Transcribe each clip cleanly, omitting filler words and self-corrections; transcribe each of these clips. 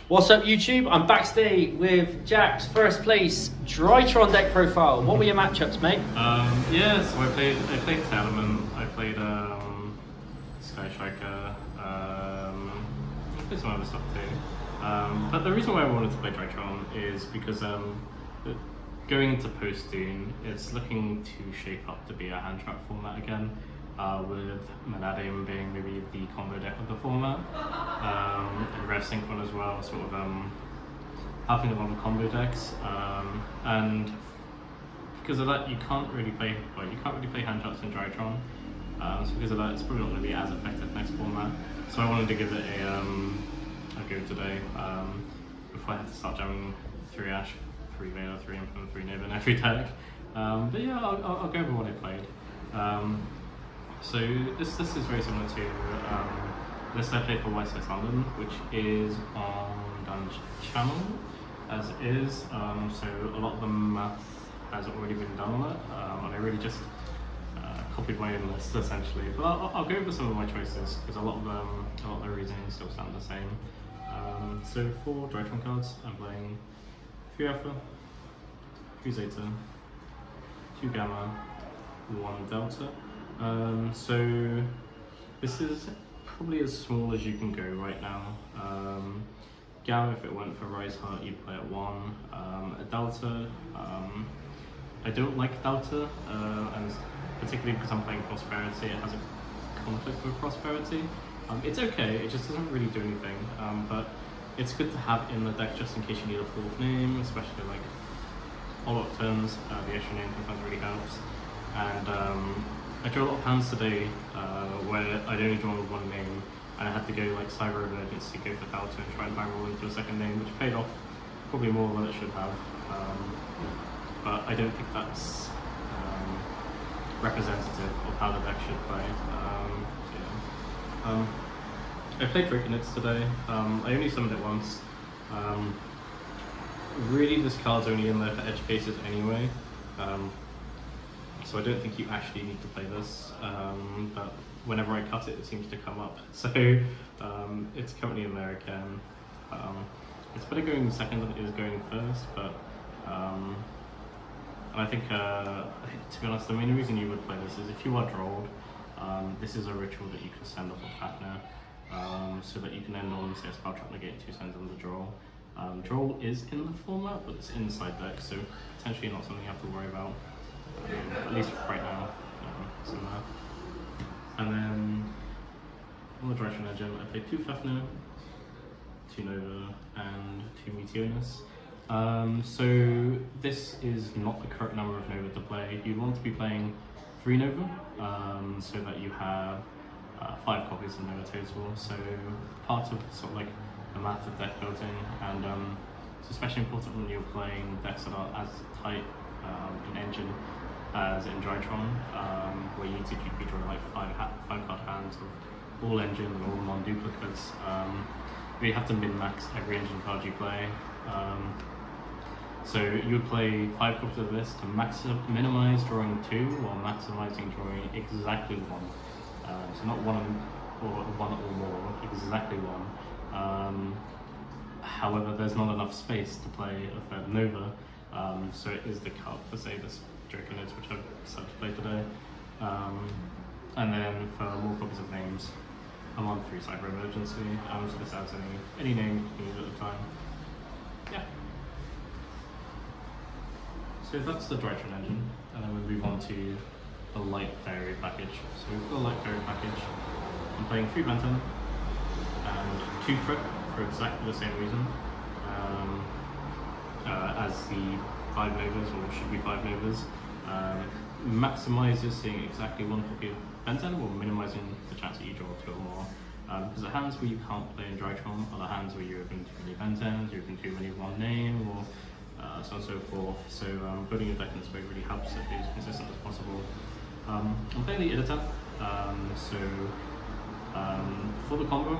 What's up YouTube? I'm backstage with Jack's first place DRYTRON deck profile. What were your matchups, mate? Yeah, so I played Salomon, I played Sky Striker, I played some other stuff too. But the reason why I wanted to play DRYTRON is because going into post-Dune, it's looking to shape up to be a hand trap format again. With Manadium being maybe the combo deck of the format, and Rev Sync one as well, sort of helping a lot of combo decks, and because of that you can't really play hand traps in DRYTRON, so because of that it's probably not going to be as effective next format. So I wanted to give it a go today, before I had to start jamming 3 Ash, 3 Vader, 3 Implement, 3 Nova in every deck. But yeah, I'll go over what I played. So this is very similar to this I played for YUGIOH London, which is on Dungeon channel as is. So a lot of the math has already been done on it, and I really just copied my own list essentially. But I'll go over some of my choices because a lot of the reasoning still sound the same. So for DRYTRON cards, I'm playing 3 Alpha, 3 Zeta, 2 Gamma, 1 Delta. So this is probably as small as you can go right now. Gamma, if it went for Rise Heart, you'd play at 1. A Delta, I don't like Delta, and particularly because I'm playing Prosperity, it has a conflict with Prosperity. It's okay, it just doesn't really do anything, but it's good to have in the deck just in case you need a 4th name, especially like follow-up turns. The extra name sometimes really helps. And I drew a lot of hands today where I'd only drawn 1 name, and I had to go like Cyber Emergency, go for Delta and try and bang roll into a 2nd name, which paid off probably more than it should have. But I don't think that's representative of how the deck should play. So yeah. I played Draconits today. I only summoned it once. Really, this card's only in there for edge cases anyway. So I don't think you actually need to play this, but whenever I cut it, it seems to come up. So it's currently in there again. It's better going second than it is going first, but and I think, to be honest, the main reason you would play this is if you are drolled, this is a ritual that you can send off of Fafnir, so that you can end on, say, a spell trap negate 2 sends on the droll. Droll is in the format, but it's inside deck, so potentially not something you have to worry about. At least right now, it's in there. And then on the DRYTRON engine, I played 2 Fafnir, 2 Nova, and 2 Meteorus. So this is not the correct number of Nova to play. You want to be playing 3 Nova, so that you have 5 copies of Nova total. So part of sort of like the math of deck building, and it's especially important when you're playing decks that are as tight in engine as in DRYTRON, where you need to be drawing like 5 card hands of all engine and all non-duplicates. You have to min-max every engine card you play. So you would play 5 copies of this to minimize drawing 2 while maximizing drawing exactly 1. So not 1 or more, exactly 1. However, there's not enough space to play a 3rd Nova, so it is the cut for, say, this Draconits, which I've decided to play today. And then for more copies of names, I'm on 3 Cyber Emergency, so this adds any name you need at the time. Yeah. So that's the DRYTRON engine, and then we move on to the Light Fairy package. So we've got a Light Fairy package. I'm playing 3 Benton and 2 Crit for exactly the same reason as the 5 Novas, or should be 5 Novas. Maximizes seeing exactly 1 copy of Benton, or minimizing the chance that you draw 2 or more. Because the hands where you can't play in DRYTRON are the hands where you open too many Bentons, you open too many of 1 name, or so on and so forth. So building your deck in this way really helps it be as consistent as possible. I'm playing the Editor, so for the combo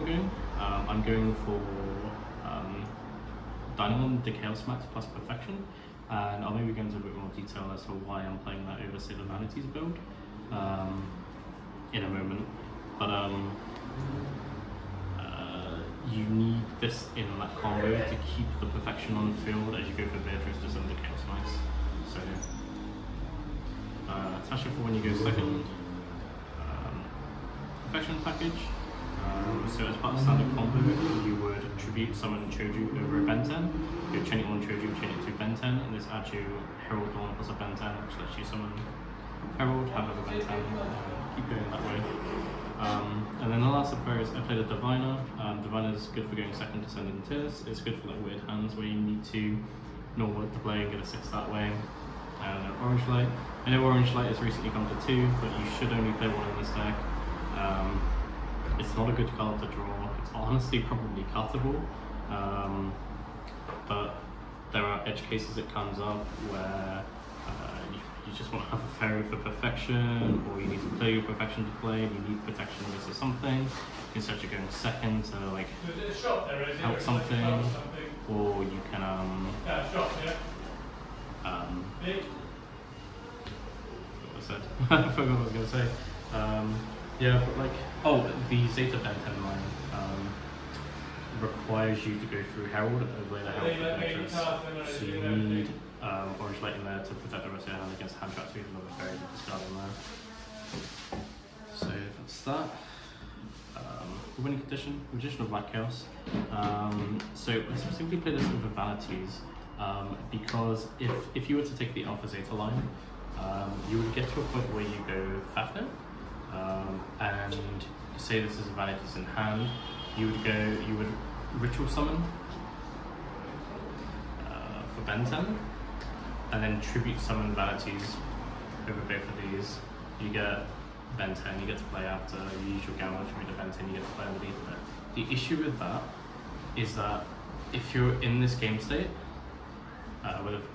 I'm going for Dynamon, Chaos Max plus Perfection, and I'll maybe go into a bit more detail as to why I'm playing that over, say, the Vanities build in a moment. But you need this in that combo to keep the perfection on the field as you go for Beatrice just under Chaos Max. So attach it for when you go second. Perfection package. So as part of standard combo, you would tribute summon Choju over a Benten. You chain it 1 Choju, chain it 2 Benten, and this adds you Herald Dawn plus a Benten, which lets you summon Herald, have a Benten, keep going that way. And then the last of players, I played a Diviner. Diviner is good for going second to send in tiers. It's good for like weird hands where you need to know what to play and get a 6 that way. And Orange Light. I know Orange Light has recently come to 2, but you should only play 1 in this deck. It's not a good card to draw. It's honestly probably cuttable, but there are edge cases it comes up where you just want to have a fairy for perfection, or you need to play your perfection to play, you need protection versus something, instead of going second to like help something, or you can what was that? I forgot what I was going to say. Yeah, but like, the Zeta Benten line requires you to go through Herald and overlay the Herald with Beatrice. So you need Orange Light in there to protect the rest of your hand against hand traps, so you have another fairy to discard in there. So that's that. Winning condition, Magician of Black Chaos. So I specifically play this with the Vanities because if you were to take the Alpha Zeta line, you would get to a point where you go Fafnir. And say this is a Vanities in hand, you would Ritual Summon for Benten, and then Tribute Summon Vanities over both of these. You get Benten, you get to play after, you use your Gamma, tribute to Benten, you get to play underneath it. The issue with that is that if you're in this game state,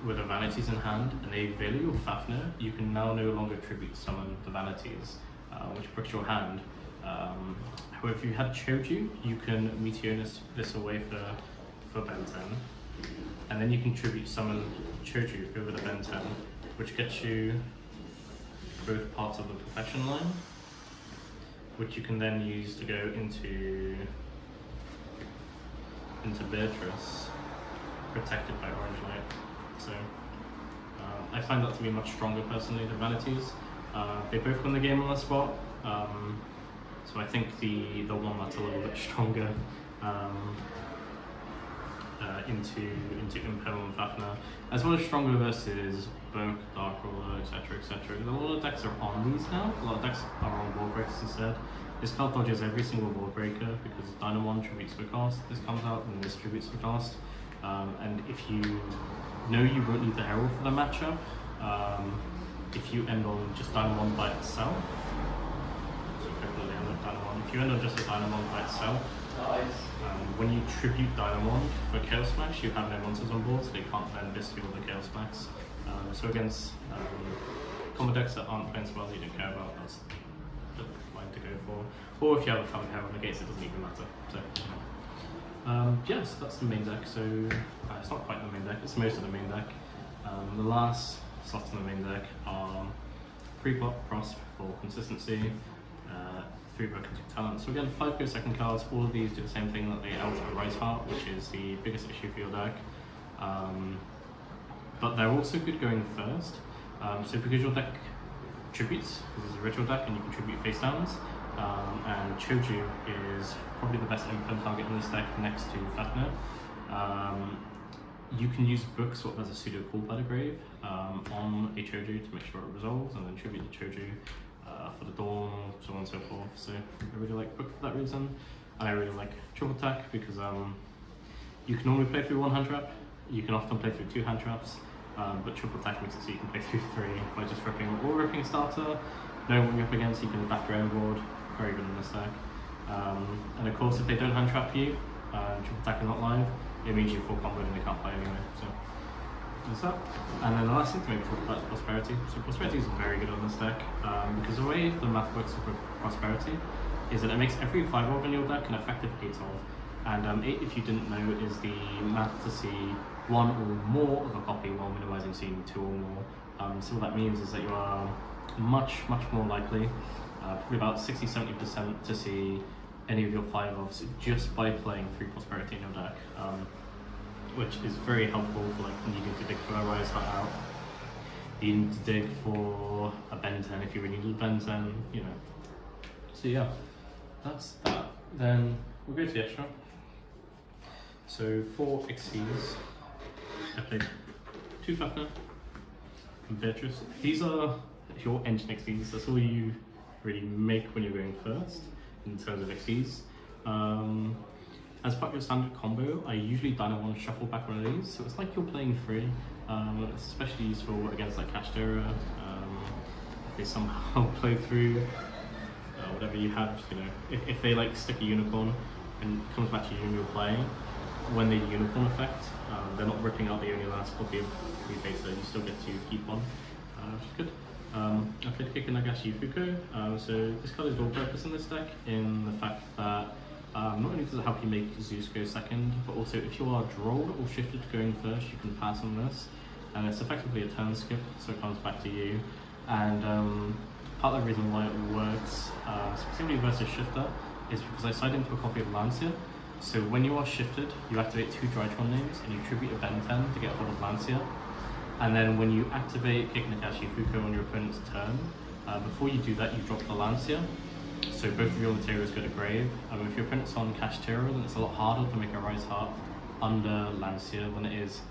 with a Vanities in hand, and they value your Fafnir, you can now no longer Tribute Summon the Vanities, which bricks your hand. However, if you had Choju, you can Meteor this away for Benten, and then you can Tribute Summon Choju over the Benten, which gets you both parts of the Perfection line, which you can then use to go into Beatrice, protected by Orange Light. So I find that to be much stronger personally than Vanities. They both win the game on the spot, so I think the one that's a little bit stronger into Impel and Fafnir, as well as stronger versus Burke, Dark Ruler, etc. etc. A lot of decks are on these now. A lot of decks are on Board Breakers instead. This card dodges every single Board Breaker because Dynamon tributes for cost. This comes out and this tributes for cost. And if you know you won't need the Herald for the matchup, if you end on just Dynamon by itself, if you end on just a Dynamon by itself, when you tribute Dynamon for Chaos Max, you have no monsters on board, so they can't then disfuel the Chaos Max. So against combo decks that aren't playing spells that you don't care about, that's the line to go for. Or if you have a common Herald against it, doesn't even matter. So yes, that's the main deck. So it's not quite the main deck, it's most of the main deck. The last slots in the main deck are 3 block cross for consistency, 3 book and 2 talent. So again, 5 go second cards. All of these do the same thing that they alter the Rise Heart, which is the biggest issue for your deck. But they're also good going first. So because your deck tributes, because it's a ritual deck and you can tribute face downs, and Choju is probably the best open target in this deck next to Fafnir. You can use Book sort of as a pseudo call by the grave on a Choju to make sure it resolves, and then tribute the Choju for the Dawn, so on and so forth. So I really like Book for that reason, and I really like Triple Attack because you can normally play through 1 hand trap, you can often play through 2 hand traps, but Triple Attack makes it so you can play through 3 by just ripping or ripping starter, knowing what you're up against, you can back your own board, very good in this deck. And of course, if they don't hand trap you, Triple Attack is not live, it means you're full comboed and they can't play anyway. So that's that. And then the last thing to maybe talk about is Prosperity. So Prosperity is very good on this deck because the way the math works for Prosperity is that it makes every 5 of in your deck an effective 8 of. And 8, if you didn't know, is the math to see 1 or more of a copy while minimizing seeing 2 or more. So what that means is that you are much more likely, probably about 60-70% to see any of your 5-offs just by playing 3 Prosperity in your deck, which is very helpful for like needing to dig for a Rise Heart out, needing to dig for a Ben 10 if you really need a Ben 10, you know. So yeah, that's that. Then we'll go to the extra. So for Xyz, I played 2 Fafnir and Beatrice. These are your engine Xyz, that's all you really make when you're going first in terms of Xyz. As part of your standard combo, I usually Dynamo shuffle back one of these, so it's like you're playing free. It's especially useful against like Kashtera. If they somehow play through whatever you have, you know, if they like stick a unicorn and it comes back to you and you're playing, when they unicorn effect, they're not ripping out the only last copy of 3 beta, you still get to keep one, which is good. I played Kika Nagashi Fuko, so this card is dual purpose in this deck in the fact that not only does it help you make Zeus go second, but also if you are drolled or shifted going first, you can pass on this, and it's effectively a turn skip, so it comes back to you. And part of the reason why it works, specifically versus Shifter, is because I side into a copy of Lancia. So when you are shifted, you activate 2 DRYTRON names and you tribute a Ben 10 to get hold of Lancia. And then when you activate Kikanakashi Fuko on your opponent's turn, before you do that, you drop the Lancia. So both of your materials go to grave. If your opponent's on Kashtera, then it's a lot harder to make a Rise Heart under Lancia than it is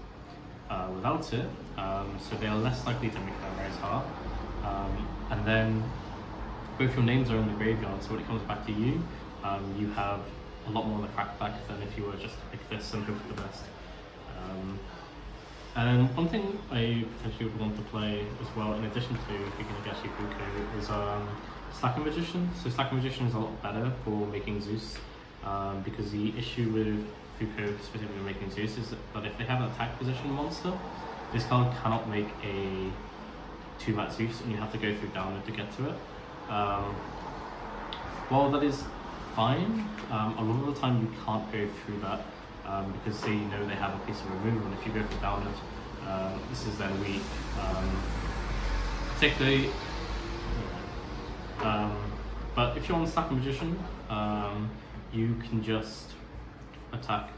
without it. So they are less likely to make a Rise Heart. And then both your names are in the graveyard, so when it comes back to you, you have a lot more of the crackback than if you were just like this and hope for the best. And one thing I potentially would want to play as well, in addition to Kikanagashi Fuko, is Slacker Magician. So Slacker Magician is a lot better for making Zeus, because the issue with Fuko, specifically making Zeus, is that if they have an attack position monster, this card cannot make a 2-mat Zeus, and you have to go through download to get to it. While that is fine, a lot of the time you can't go through that because they know they have a piece of removal, and if you go for download, this is then weak. Particularly, but if you're on Slacker Magician, you can just attack,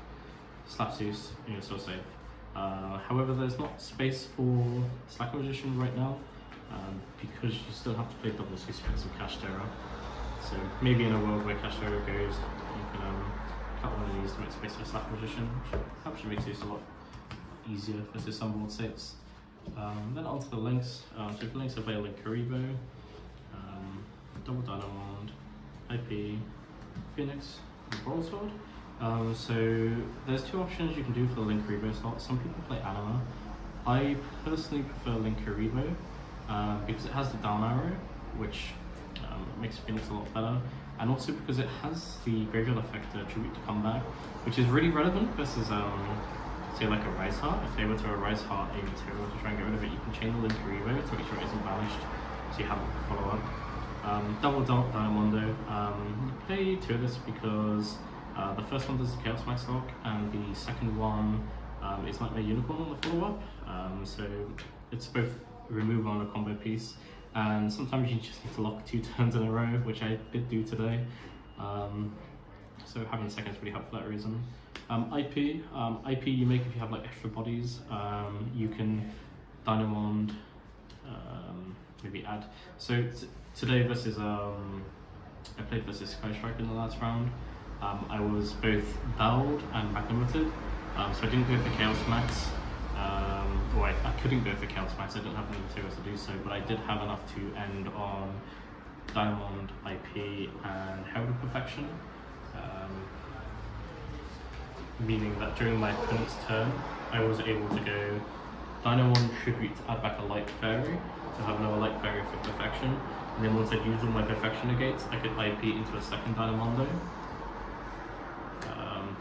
slap Zeus, and you're still safe. However, there's not space for Slacker Magician right now, because you still have to play double Zeus against some Kashtera. So maybe in a world where Kashtera goes, you can cut one of these to make space for Slacker Magician, which actually makes Zeus a lot easier versus some board states. Then onto the links. So for links, I play Link Karibo, Double Dynamond, IP, Phoenix, and Broadsword. So there's 2 options you can do for the Link Karibo slot. Some people play Anima. I personally prefer Link Karibo because it has the down arrow, which makes Phoenix a lot better, and also because it has the graveyard effect tribute to comeback, which is really relevant versus say like a Rise Heart. If they were to Rise Heart a material to try and get rid of it, you can chain the Link Karibo to make sure it isn't banished, so you have it to follow up. Double Diamondo. You play 2 of this because the first one does the Chaos Max lock, and the second one is Nightmare Unicorn on the follow-up. So it's both removal on a combo piece, and sometimes you just need to lock 2 turns in a row, which I did do today. So having seconds really helped for that reason. IP you make if you have like extra bodies. You can Dynamond, maybe add. So today versus I played versus Sky Strike in the last round. I was both belled and magnumuted, so I didn't go for Chaos Max. Or I couldn't go for Chaos Max, I didn't have the materials to do so, but I did have enough to end on Diamond, IP, and Herald of Perfection. Meaning that during my opponent's turn, I was able to go Dynamon Tribute to add back a Light Fairy, to have another Light Fairy for Perfection, and then once I'd used all my Perfection negates, I could IP into a second Dynamondo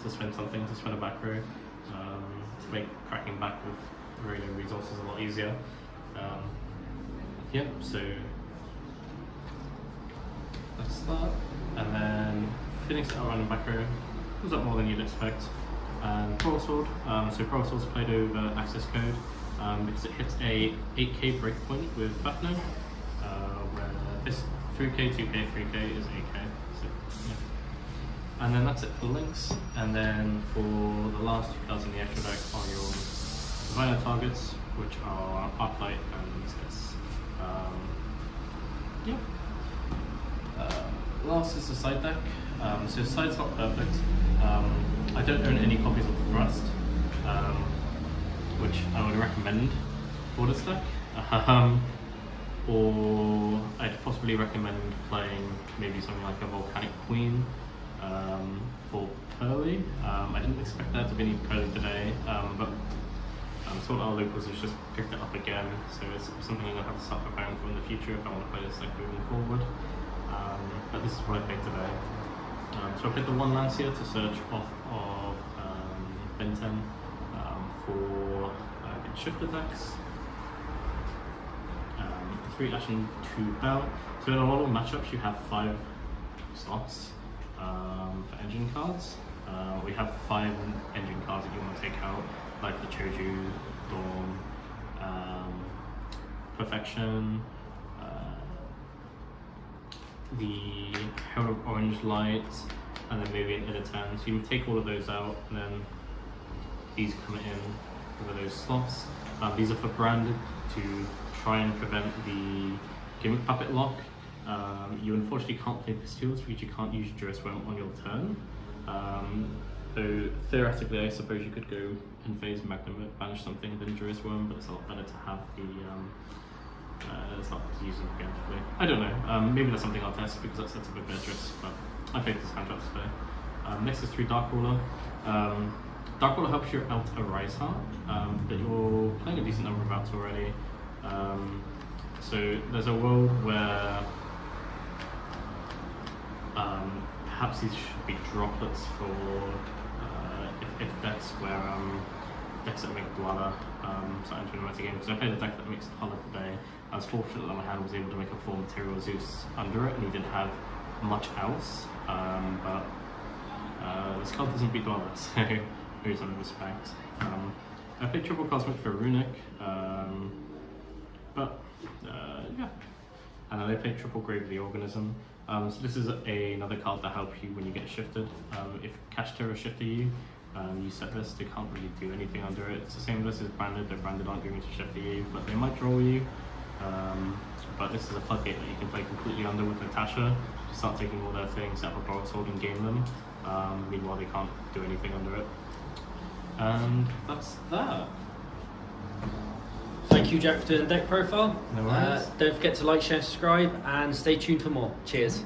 to spin something, to spin a back row, to make cracking back with very low resources a lot easier. Yeah, so that's that. And then Phoenix outrun and back row comes up more than you'd expect. And Broadsword, so Broadsword's played over access code because it hits a 8k breakpoint with Fafnir, where this 3k, 2k, 3k is 8k. So, yeah. And then that's it for the links. And then for the last 2 cards in the extra deck are your Diviner targets, which are Arclight and this. Yeah. Last is the side deck. So side's not perfect. I don't own any copies of Thrust, which I would recommend for this deck. Or I'd possibly recommend playing maybe something like a Volcanic Queen for Pearly. I didn't expect there to be any Pearly today, but some of our locals has just picked it up again, so it's something I'm going to have to start preparing for in the future if I want to play this deck moving forward. But this is what I played today. So I played the 1 Lancier to search off of Ben 10 for shifter decks. 3 action, 2 belt. So in a lot of matchups you have 5 slots for engine cards. We have 5 engine cards that you want to take out, like the Choju, Dawn, Perfection, the Herald of Orange Light, and then maybe an Inner 10. So you take all of those out, and then these come in over those slots. These are for branded to try and prevent the Gimmick Puppet lock. You unfortunately can't play Pistiles because you can't use Jurisworm on your turn. So theoretically, I suppose you could go in phase Magnum, banish something, then Jurisworm, but it's a lot better to have the it's not to use them preemptively. I don't know. Maybe that's something I'll test because that's a bit dangerous. But I played this hand drops today. Next is 3 Darkruler. Darkruler helps you out a Rise Heart, but you're playing a decent number of outs already. So there's a world where perhaps these should be droplets for if decks where decks that make Dwala start entering the meta game. Because I played a deck that makes Dwala today. I was fortunate that my hand was able to make a 4 material Zeus under it, and he didn't have much else. But this card doesn't beat Dwala, so maybe some respect. I played Triple Cosmic for Runic, but yeah. And then I played Triple Grave of the Organism. So this is another card that helps you when you get shifted. If Cash Terror shifted you, you set this, they can't really do anything under it. It's the same as branded, they're branded aren't going to shift you, but they might draw you. But this is a floodgate that you can play completely under with Natasha. Just start taking all their things, set up a broadsword and game them. Meanwhile they can't do anything under it. And that's that. Thank you, Jack, for doing the deck profile. No worries. Don't forget to like, share, subscribe, and stay tuned for more. Cheers.